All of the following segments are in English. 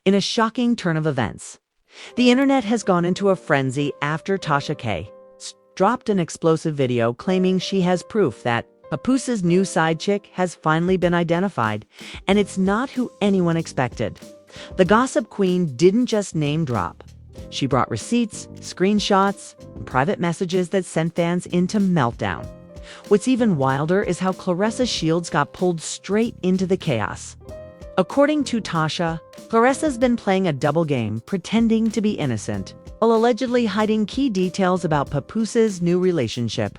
in a shocking turn of events. The internet has gone into a frenzy after Tasha K. dropped an explosive video claiming she has proof that Papoose's new side chick has finally been identified, and it's not who anyone expected. The gossip queen didn't just name drop. She brought receipts, screenshots, and private messages that sent fans into meltdown. What's even wilder is how Claressa Shields got pulled straight into the chaos. According to Tasha, Claressa's been playing a double game, pretending to be innocent, while allegedly hiding key details about Papoose's new relationship.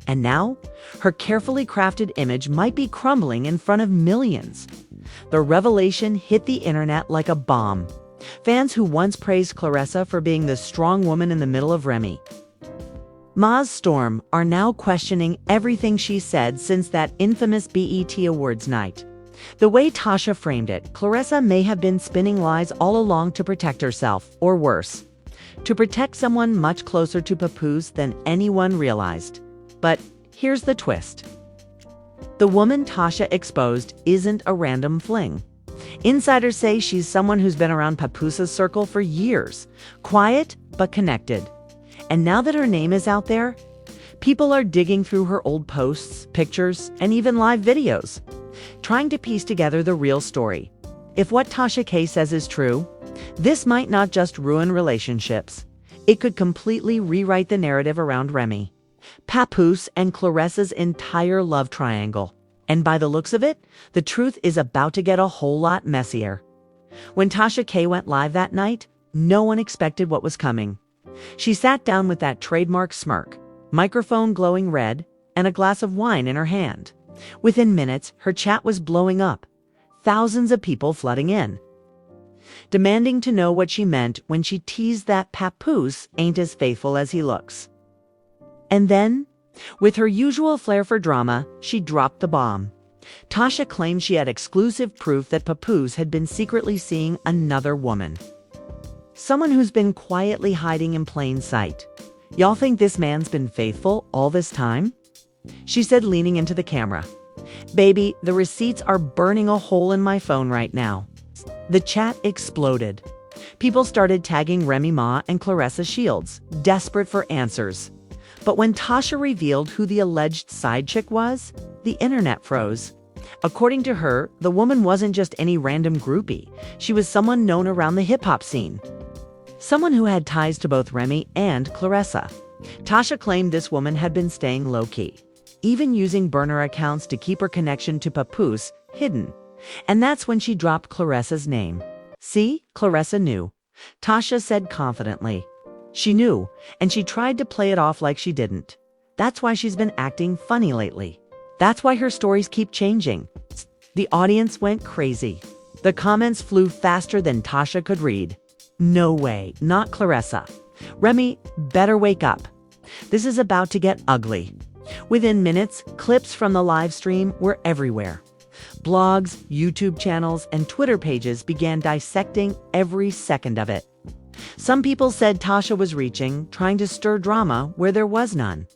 And now, her carefully crafted image might be crumbling in front of millions. The revelation hit the internet like a bomb. Fans who once praised Claressa for being the strong woman in the middle of Remy Ma's storm are now questioning everything she said since that infamous BET Awards night. The way Tasha framed it, Claressa may have been spinning lies all along to protect herself, or worse, to protect someone much closer to Papoose than anyone realized. But here's the twist. The woman Tasha exposed isn't a random fling. Insiders say she's someone who's been around Papoose's circle for years, quiet but connected. And now that her name is out there, people are digging through her old posts, pictures, and even live videos, trying to piece together the real story. If what Tasha K says is true, this might not just ruin relationships. It could completely rewrite the narrative around Remy, Papoose, and Claressa's entire love triangle. And by the looks of it, the truth is about to get a whole lot messier. When Tasha K went live that night, no one expected what was coming. She sat down with that trademark smirk, microphone glowing red, and a glass of wine in her hand. Within minutes, her chat was blowing up, thousands of people flooding in, demanding to know what she meant when she teased that Papoose ain't as faithful as he looks. And then, with her usual flair for drama, she dropped the bomb. Tasha claimed she had exclusive proof that Papoose had been secretly seeing another woman. Someone who's been quietly hiding in plain sight. Y'all think this man's been faithful all this time? She said, leaning into the camera. Baby, the receipts are burning a hole in my phone right now. The chat exploded. People started tagging Remy Ma and Claressa Shields, desperate for answers. But when Tasha revealed who the alleged side chick was, the internet froze. According to her, the woman wasn't just any random groupie. She was someone known around the hip-hop scene. Someone who had ties to both Remy and Claressa. Tasha claimed this woman had been staying low-key, even using burner accounts to keep her connection to Papoose hidden. And that's when she dropped Claressa's name. See, Claressa knew, Tasha said confidently. She knew, and she tried to play it off like she didn't. That's why she's been acting funny lately. That's why her stories keep changing. The audience went crazy. The comments flew faster than Tasha could read. No way, not Claressa. Remy, better wake up. This is about to get ugly. Within minutes, clips from the live stream were everywhere. Blogs, YouTube channels, and Twitter pages began dissecting every second of it. Some people said Tasha was reaching, trying to stir drama where there was none.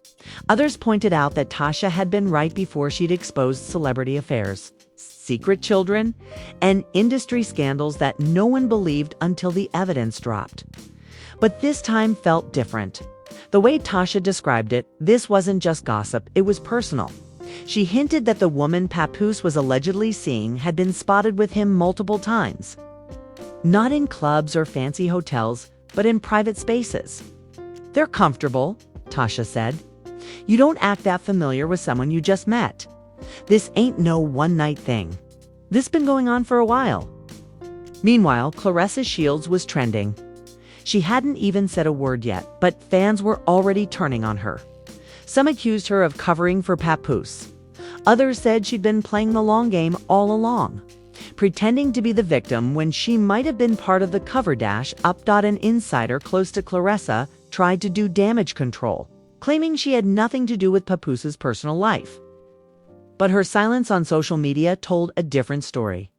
Others pointed out that Tasha had been right before she'd exposed celebrity affairs, secret children, and industry scandals that no one believed until the evidence dropped. But this time felt different. The way Tasha described it, this wasn't just gossip, it was personal. She hinted that the woman Papoose was allegedly seeing had been spotted with him multiple times. Not in clubs or fancy hotels, but in private spaces. They're comfortable, Tasha said. You don't act that familiar with someone you just met. This ain't no one-night thing. This been going on for a while. Meanwhile, Claressa Shields was trending. She hadn't even said a word yet, but fans were already turning on her. Some accused her of covering for Papoose. Others said she'd been playing the long game all along, pretending to be the victim when she might have been part of the cover dash. An insider close to Claressa tried to do damage control, claiming she had nothing to do with Papoose's personal life. But her silence on social media told a different story.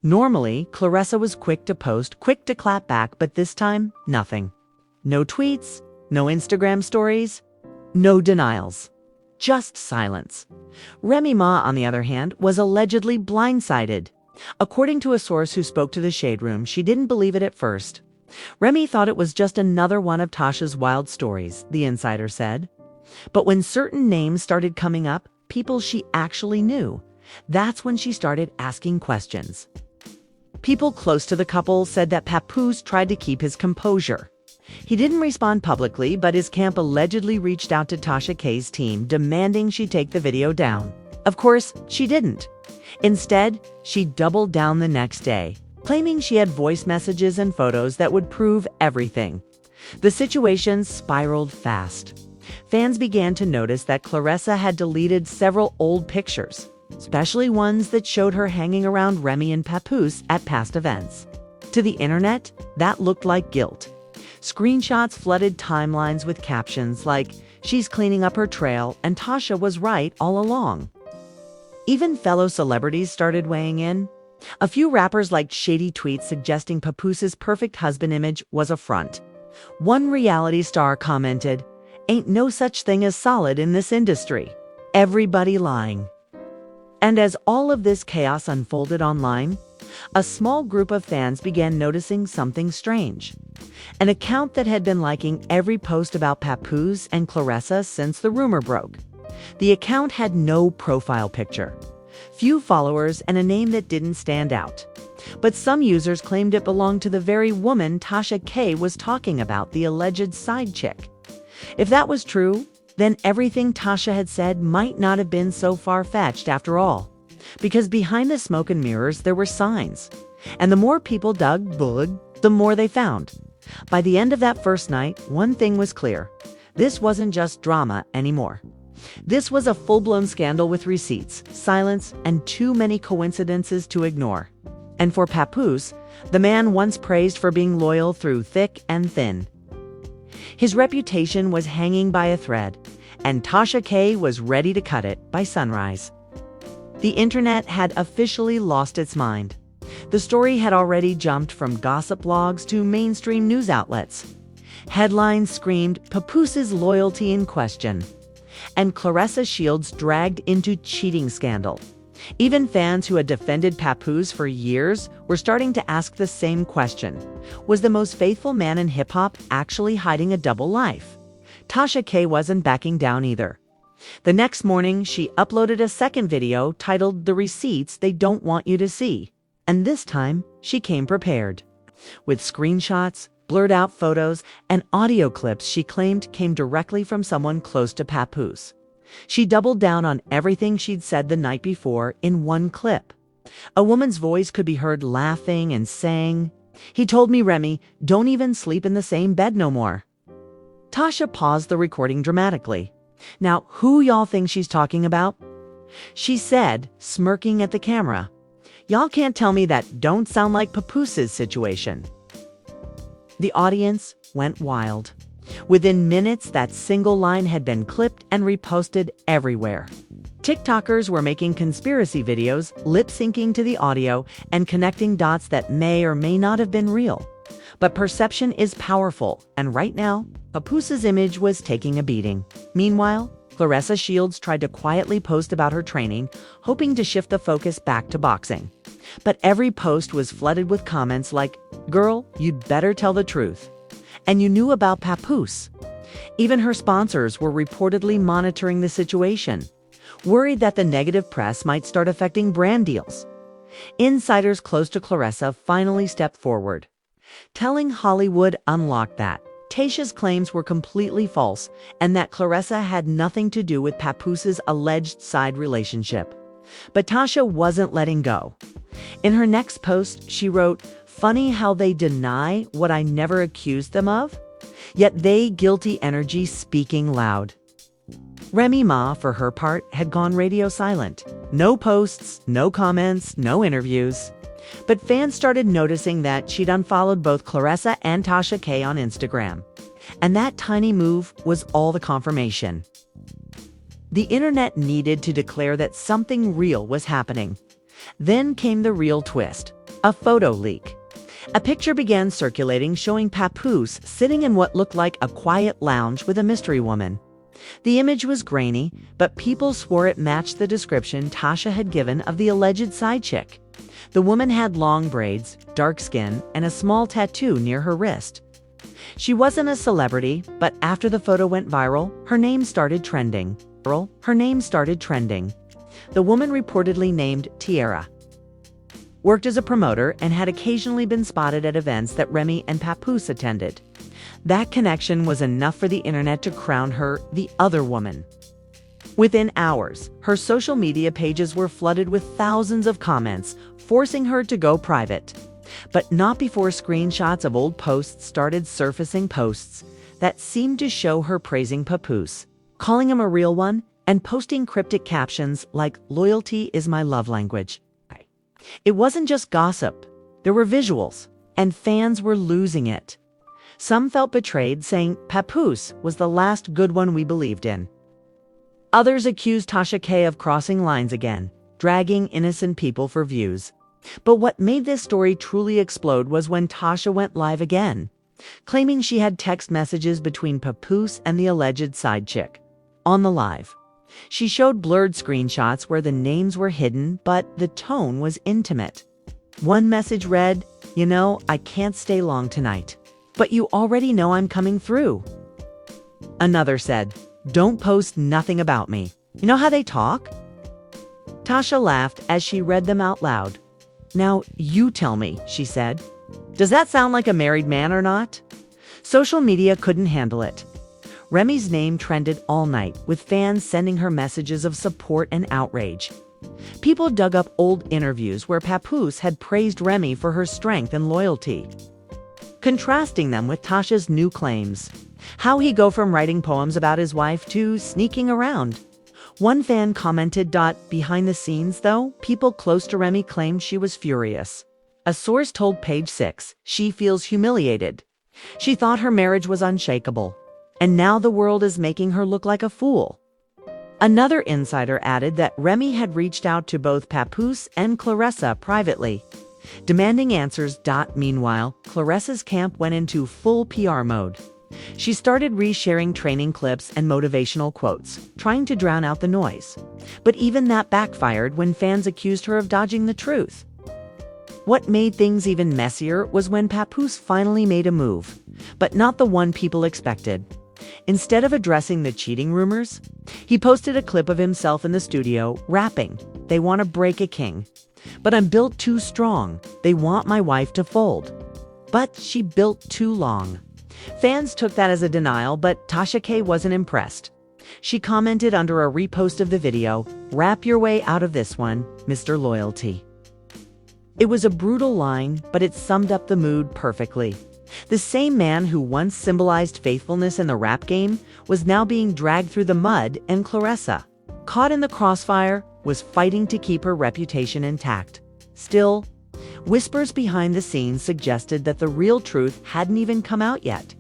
Normally, Claressa was quick to post, quick to clap back, but this time, nothing. No tweets, no Instagram stories, no denials. Just silence. Remy Ma, on the other hand, was allegedly blindsided. According to a source who spoke to the Shade Room, she didn't believe it at first. Remy thought it was just another one of Tasha's wild stories, the insider said. But when certain names started coming up, people she actually knew, that's when she started asking questions. People close to the couple said that Papoose tried to keep his composure. He didn't respond publicly, but his camp allegedly reached out to Tasha K's team, demanding she take the video down. Of course, she didn't. Instead, she doubled down the next day, claiming she had voice messages and photos that would prove everything. The situation spiraled fast. Fans began to notice that Claressa had deleted several old pictures, especially ones that showed her hanging around Remy and Papoose at past events. To the internet, that looked like guilt. Screenshots flooded timelines with captions like, "She's cleaning up her trail, and Tasha was right all along." Even fellow celebrities started weighing in. A few rappers liked shady tweets suggesting Papoose's perfect husband image was a front. One reality star commented, "Ain't no such thing as solid in this industry. Everybody lying." And as all of this chaos unfolded online, a small group of fans began noticing something strange. An account that had been liking every post about Papoose and Claressa since the rumor broke. The account had no profile picture, few followers, and a name that didn't stand out. But some users claimed it belonged to the very woman Tasha K was talking about, the alleged side chick. If that was true, then everything Tasha had said might not have been so far-fetched after all. Because behind the smoke and mirrors, there were signs. And the more people dug, the more they found. By the end of that first night, one thing was clear. This wasn't just drama anymore. This was a full-blown scandal with receipts, silence, and too many coincidences to ignore. And for Papoose, the man once praised for being loyal through thick and thin, his reputation was hanging by a thread, and Tasha K was ready to cut it by sunrise. The internet had officially lost its mind. The story had already jumped from gossip blogs to mainstream news outlets. Headlines screamed Papoose's loyalty in question, and Claressa Shields dragged into cheating scandal. Even fans who had defended Papoose for years were starting to ask the same question. Was the most faithful man in hip-hop actually hiding a double life? Tasha K wasn't backing down either. The next morning, she uploaded a second video titled "The Receipts They Don't Want You to See." And this time, she came prepared. With screenshots, blurred out photos, and audio clips she claimed came directly from someone close to Papoose. She doubled down on everything she'd said the night before in one clip. A woman's voice could be heard laughing and saying, "He told me, Remy, don't even sleep in the same bed no more." Tasha paused the recording dramatically. "Now, who y'all think she's talking about?" She said, smirking at the camera, "Y'all can't tell me that don't sound like Papoose's situation." The audience went wild. Within minutes, that single line had been clipped and reposted everywhere. TikTokers were making conspiracy videos, lip-syncing to the audio, and connecting dots that may or may not have been real. But perception is powerful, and right now, Papoose's image was taking a beating. Meanwhile, Claressa Shields tried to quietly post about her training, hoping to shift the focus back to boxing. But every post was flooded with comments like, "Girl, you'd better tell the truth. And you knew about Papoose." Even her sponsors were reportedly monitoring the situation, worried that the negative press might start affecting brand deals. Insiders close to Claressa finally stepped forward, telling Hollywood Unlocked that Tasha's claims were completely false and that Claressa had nothing to do with Papoose's alleged side relationship. But Tasha wasn't letting go. In her next post, she wrote, "Funny how they deny what I never accused them of, yet they guilty energy speaking loud." Remy Ma, for her part, had gone radio silent. No posts, no comments, no interviews. But fans started noticing that she'd unfollowed both Claressa and Tasha K on Instagram. And that tiny move was all the confirmation. The internet needed to declare that something real was happening. Then came the real twist, a photo leak. A picture began circulating showing Papoose sitting in what looked like a quiet lounge with a mystery woman. The image was grainy, but people swore it matched the description Tasha had given of the alleged side chick. The woman had long braids, dark skin, and a small tattoo near her wrist. She wasn't a celebrity, but after the photo went viral, her name started trending. The woman, reportedly named Tiara, worked as a promoter and had occasionally been spotted at events that Remy and Papoose attended. That connection was enough for the internet to crown her the other woman. Within hours, her social media pages were flooded with thousands of comments, forcing her to go private. But not before screenshots of old posts started surfacing, posts that seemed to show her praising Papoose, calling him a real one, and posting cryptic captions like "Loyalty is my love language." It wasn't just gossip. There were visuals, and fans were losing it. Some felt betrayed, saying Papoose was the last good one we believed in. Others accused Tasha K of crossing lines again, dragging innocent people for views. But what made this story truly explode was when Tasha went live again, claiming she had text messages between Papoose and the alleged side chick. On the live, she showed blurred screenshots where the names were hidden, but the tone was intimate. One message read, I can't stay long tonight, but you already know I'm coming through. Another said, don't post nothing about me. You know how they talk? Tasha laughed as she read them out loud. Now, you tell me, she said. Does that sound like a married man or not? Social media couldn't handle it. Remy's name trended all night, with fans sending her messages of support and outrage. People dug up old interviews where Papoose had praised Remy for her strength and loyalty, contrasting them with Tasha's new claims. How he go from writing poems about his wife to sneaking around? One fan commented, behind the scenes, though, people close to Remy claimed she was furious. A source told Page 6 she feels humiliated. She thought her marriage was unshakable, and now the world is making her look like a fool. Another insider added that Remy had reached out to both Papoose and Claressa privately, demanding answers. Meanwhile, Claressa's camp went into full PR mode. She started resharing training clips and motivational quotes, trying to drown out the noise. But even that backfired when fans accused her of dodging the truth. What made things even messier was when Papoose finally made a move, but not the one people expected. Instead of addressing the cheating rumors, he posted a clip of himself in the studio rapping, "They want to break a king, but I'm built too strong. They want my wife to fold, but she built too long." Fans took that as a denial, but Tasha K wasn't impressed. She commented under a repost of the video, "Rap your way out of this one, Mr. Loyalty." It was a brutal line, but it summed up the mood perfectly. The same man who once symbolized faithfulness in the rap game was now being dragged through the mud, and Claressa, caught in the crossfire, was fighting to keep her reputation intact. Still, whispers behind the scenes suggested that the real truth hadn't even come out yet.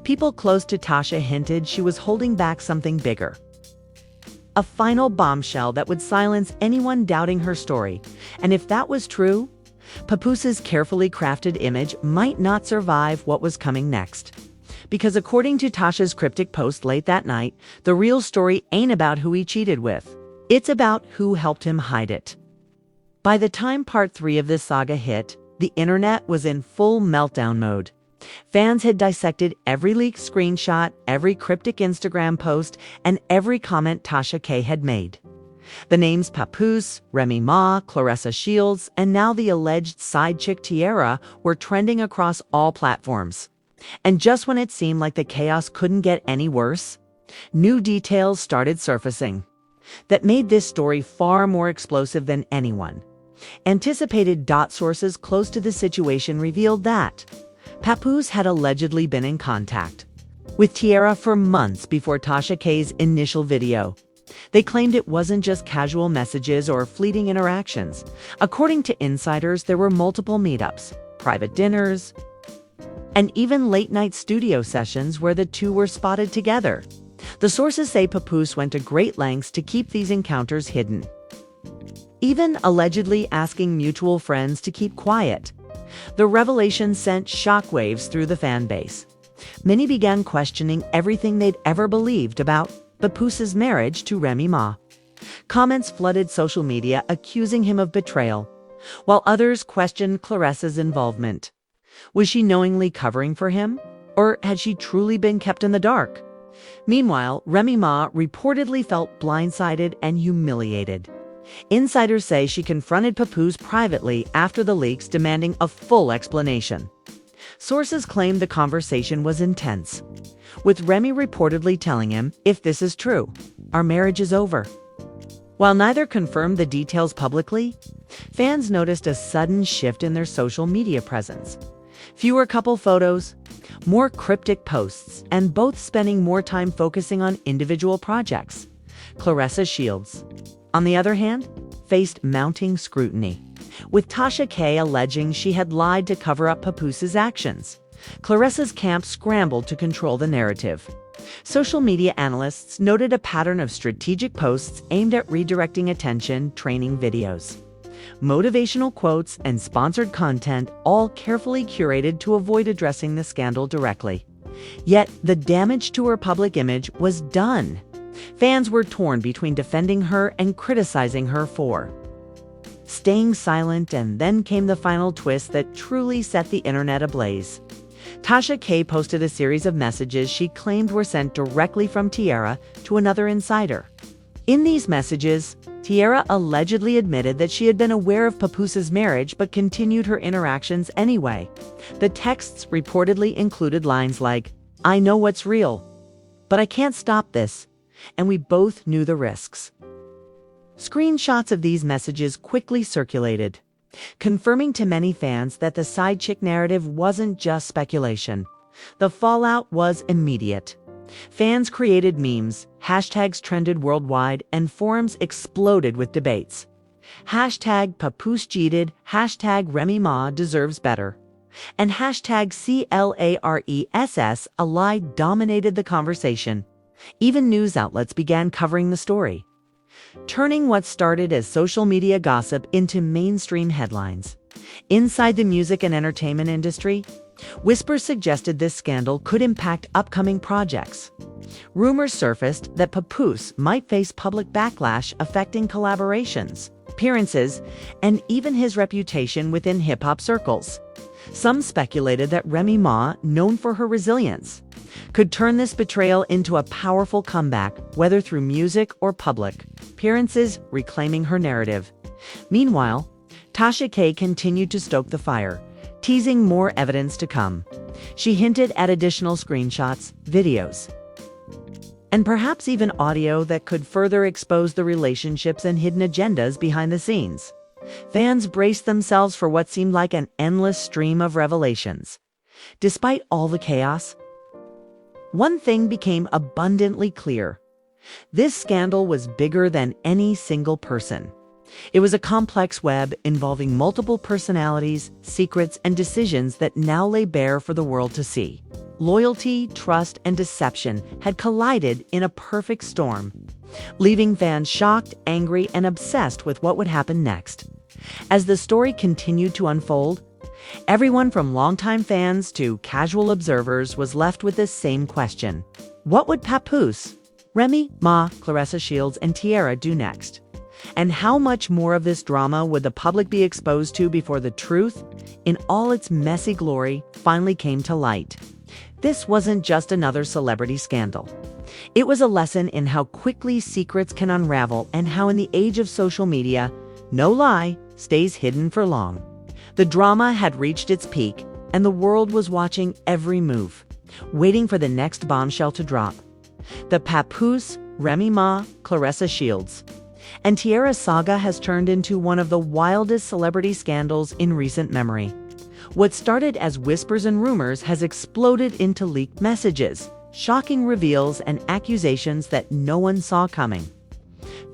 People close to Tasha hinted she was holding back something bigger. A final bombshell that would silence anyone doubting her story. And if that was true, Papoose's carefully crafted image might not survive what was coming next. Because according to Tasha's cryptic post late that night, the real story ain't about who he cheated with. It's about who helped him hide it. By the time part 3 of this saga hit, the internet was in full meltdown mode. Fans had dissected every leaked screenshot, every cryptic Instagram post, and every comment Tasha K had made. The names Papoose, Remy Ma, Claressa Shields, and now the alleged side chick Tiara were trending across all platforms. And just when it seemed like the chaos couldn't get any worse, new details started surfacing that made this story far more explosive than anyone anticipated. Sources close to the situation revealed that Papoose had allegedly been in contact with Tiara for months before Tasha K's initial video. They claimed it wasn't just casual messages or fleeting interactions. According to insiders, there were multiple meetups, private dinners, and even late-night studio sessions where the two were spotted together. The sources say Papoose went to great lengths to keep these encounters hidden, even allegedly asking mutual friends to keep quiet. The revelation sent shockwaves through the fan base. Many began questioning everything they'd ever believed about Papoose's marriage to Remy Ma. Comments flooded social media accusing him of betrayal, while others questioned Claressa's involvement. Was she knowingly covering for him, or had she truly been kept in the dark? Meanwhile, Remy Ma reportedly felt blindsided and humiliated. Insiders say she confronted Papoose privately after the leaks, demanding a full explanation. Sources claim the conversation was intense, with Remy reportedly telling him, "If this is true, our marriage is over." While neither confirmed the details publicly, fans noticed a sudden shift in their social media presence. Fewer couple photos, more cryptic posts, and both spending more time focusing on individual projects. Claressa Shields, on the other hand, faced mounting scrutiny, with Tasha K alleging she had lied to cover up Papoose's actions. Claressa's camp scrambled to control the narrative. Social media analysts noted a pattern of strategic posts aimed at redirecting attention, training videos, motivational quotes, and sponsored content, all carefully curated to avoid addressing the scandal directly. Yet, the damage to her public image was done. Fans were torn between defending her and criticizing her for staying silent, and then came the final twist that truly set the internet ablaze. Tasha K posted a series of messages she claimed were sent directly from Tiara to another insider. In these messages, Tiara allegedly admitted that she had been aware of Papoose's marriage but continued her interactions anyway. The texts reportedly included lines like, "I know what's real, but I can't stop this, and we both knew the risks." Screenshots of these messages quickly circulated, confirming to many fans that the side chick narrative wasn't just speculation. The fallout was immediate. Fans created memes, hashtags trended worldwide, and forums exploded with debates. Hashtag Papoose cheated, hashtag Remy Ma deserves better, and hashtag CLARESS a lie dominated the conversation. Even news outlets began covering the story, turning what started as social media gossip into mainstream headlines. Inside the music and entertainment industry, whispers suggested this scandal could impact upcoming projects. Rumors surfaced that Papoose might face public backlash affecting collaborations, appearances, and even his reputation within hip-hop circles. Some speculated that Remy Ma, known for her resilience, could turn this betrayal into a powerful comeback, whether through music or public appearances, reclaiming her narrative. Meanwhile, Tasha K continued to stoke the fire, teasing more evidence to come. She hinted at additional screenshots, videos, and perhaps even audio that could further expose the relationships and hidden agendas behind the scenes. Fans braced themselves for what seemed like an endless stream of revelations. Despite all the chaos, one thing became abundantly clear. This scandal was bigger than any single person. It was a complex web involving multiple personalities, secrets, and decisions that now lay bare for the world to see. Loyalty, trust, and deception had collided in a perfect storm, leaving fans shocked, angry, and obsessed with what would happen next. As the story continued to unfold, everyone from longtime fans to casual observers was left with this same question. What would Papoose, Remy Ma, Claressa Shields, and Tiara do next? And how much more of this drama would the public be exposed to before the truth, in all its messy glory, finally came to light? This wasn't just another celebrity scandal. It was a lesson in how quickly secrets can unravel and how in the age of social media, no lie stays hidden for long. The drama had reached its peak, and the world was watching every move, waiting for the next bombshell to drop. The Papoose, Remy Ma, Claressa Shields, and Tiara saga has turned into one of the wildest celebrity scandals in recent memory. What started as whispers and rumors has exploded into leaked messages, shocking reveals, and accusations that no one saw coming.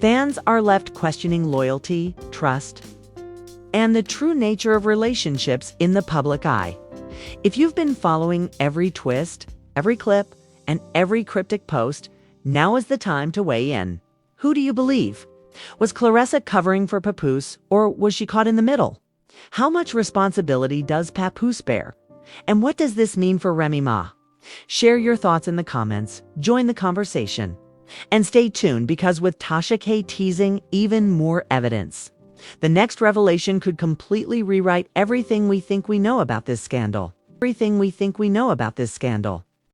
Fans are left questioning loyalty, trust, and the true nature of relationships in the public eye. If you've been following every twist, every clip, and every cryptic post, now is the time to weigh in. Who do you believe? Was Claressa covering for Papoose, or was she caught in the middle? How much responsibility does Papoose bear? And what does this mean for Remy Ma? Share your thoughts in the comments, join the conversation, and stay tuned because with Tasha K teasing even more evidence, The next revelation could completely rewrite everything we think we know about this scandal.